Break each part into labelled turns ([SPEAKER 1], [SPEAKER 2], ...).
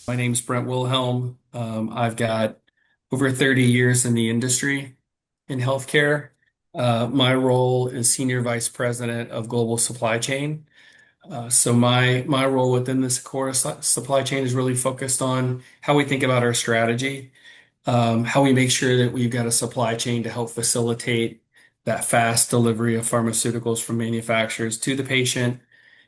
[SPEAKER 1] My name's Brent Wilhelm. I've got over 30 years in the industry in healthcare. My role is Senior Vice President of Global Supply Chain. So my role within the Cencora supply chain is really focused on how we think about our strategy, how we make sure that we've got a supply chain to help facilitate that fast delivery of pharmaceuticals from manufacturers to the patient,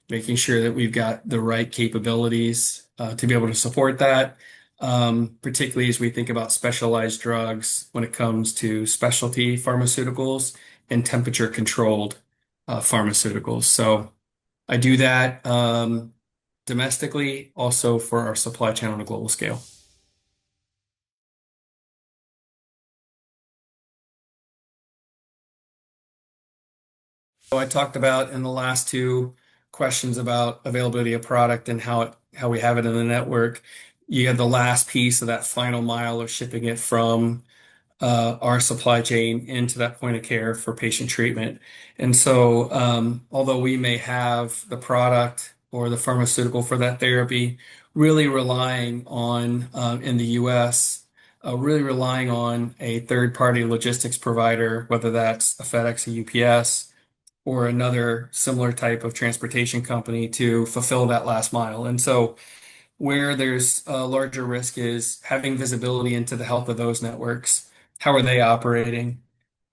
[SPEAKER 1] making sure that we've got the right capabilities to be able to support that, particularly as we think about specialized drugs when it comes to specialty pharmaceuticals and temperature-controlled pharmaceuticals. So I do that domestically, also for our supply chain on a global scale. So I talked about in the last two questions about availability of product and how we have it in the network. You have the last piece of that final mile of shipping it from our supply chain into that point of care for patient treatment. And so, although we may have the product or the pharmaceutical for that therapy, really relying on in the US, really relying on a third-party logistics provider, whether that's a FedEx, a UPS or another similar type of transportation company to fulfill that last mile. And so where there's a larger risk is having visibility into the health of those networks. How are they operating?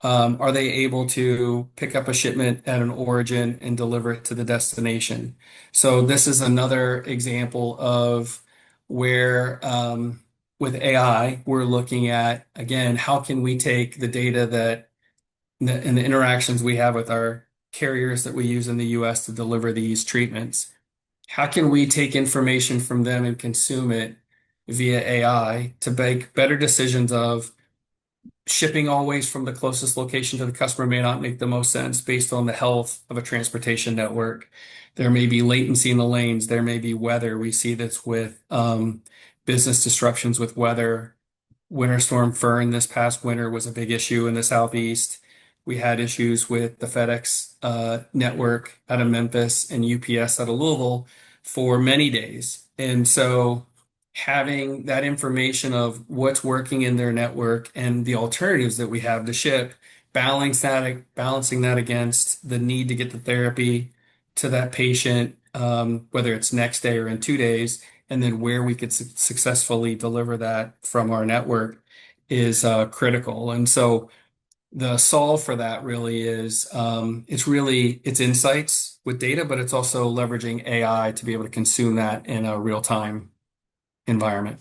[SPEAKER 1] Are they able to pick up a shipment at an origin and deliver it to the destination? So this is another example of where with AI, we're looking at, again, how can we take the data that and the interactions we have with our carriers that we use in the US to deliver these treatments. How can we take information from them and consume it via AI to make better decisions of shipping always from the closest location to the customer may not make the most sense based on the health of a transportation network. There may be latency in the lanes. There may be weather. We see this with business disruptions with weather. Winter Storm Fern this past winter was a big issue in the Southeast. We had issues with the FedEx network out of Memphis and UPS out of Louisville for many days. And so having that information of what's working in their network and the alternatives that we have to ship, balancing that against the need to get the therapy to that patient, whether it's next day or in 2 days, and then where we could successfully deliver that from our network is critical. And so the solve for that really is it's insights with data, but it's also leveraging AI to be able to consume that in a real-time environment.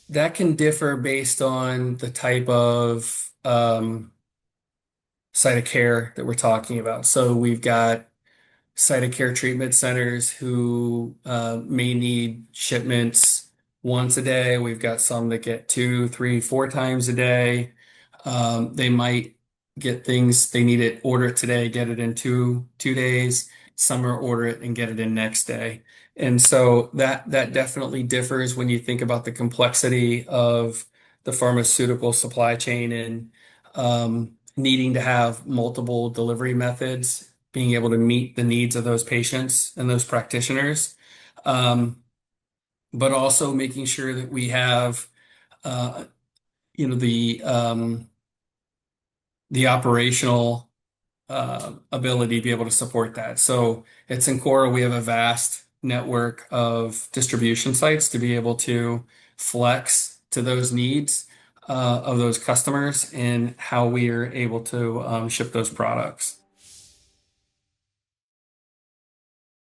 [SPEAKER 1] That can differ based on the type of site of care that we're talking about. So we've got site of care treatment centers who may need shipments once a day. We've got some that get two, three, four times a day. They might get things they need it, order it today, get it in two days. Some are order it and get it in next day. And so that definitely differs when you think about the complexity of the pharmaceutical supply chain and needing to have multiple delivery methods, being able to meet the needs of those patients and those practitioners, um, but also making sure that we have, uh, you know, the operational ability to be able to support that. So at Cencora, we have a vast network of distribution sites to be able to flex to those needs of those customers and how we are able to ship those products.